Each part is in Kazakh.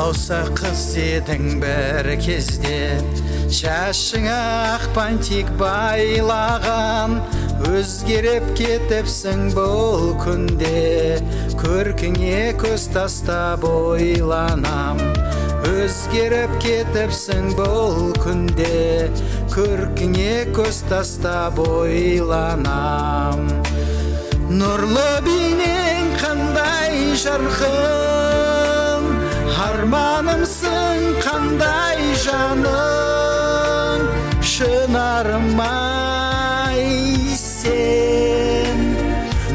Ауса қыз едің бір кезде, шашыңа ақ бантик байлаған, өзгеріп кетіпсің бұл күнде, көркіңе көз тастап ойланам. Өзгеріп кетіпсің бұл күнде, көркіңе көз тастап ойланам. Нұрлы бейнең қандай жарқын, арманымсың қандай жаным, шынарым-ай сен,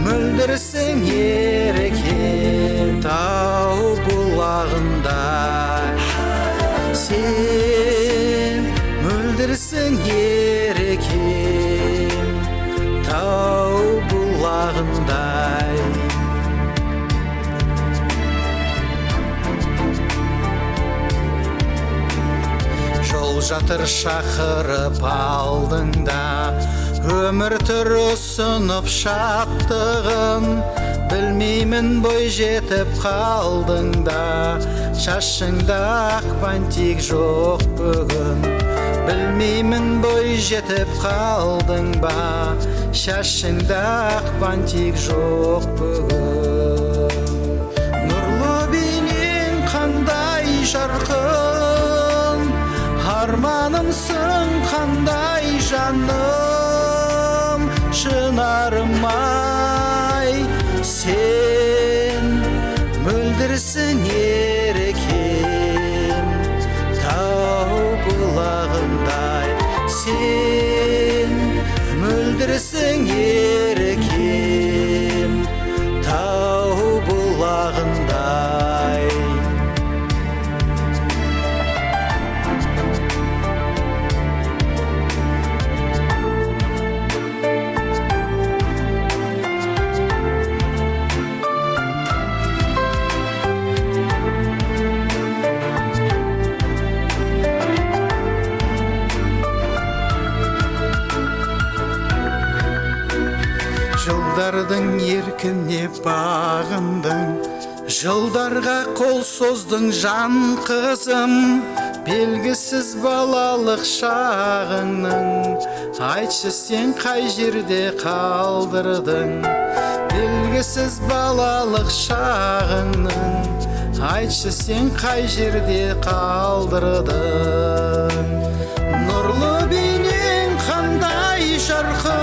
мөлдірсің ерке тау бұлағындай. Сен мөлдірсің ерке тау бұлағындай. Жол жатыр шақырып алдыңда, өмір түр ұсынып шаттығын, білмеймін бой жетіп қалдыңда, шашыңда ақ бантик жоқ бүгін. Білмеймін бой жетіп қалдың ба, шашыңда ақ бантик жоқ бүгін. Нұрлы бейнең қандай жарқын, арманымсың қандай жаным, шынарым-ай сен, мөлдірсің ерекем тау бұлағындай. Сен мөлдірсің ерекем тау бұлағындай. Жылдардың еркіне бағындың, жылдарға қол создың жан қызым, белгісіз балалық шағыңның, айтшы сен қай жерде қалдырдың. Белгісіз балалық шағыңның, айтшы сен қай жерде қалдырдың. Нұрлы бейнең қандай жарқын,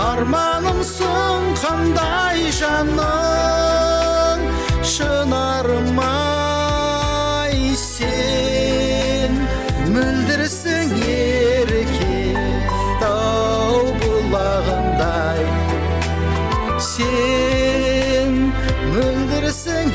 арманымсың қандай жаным, шынарым-ай сен, мөлдірсің ерке тау бұлағындай. Сен мөлдірсің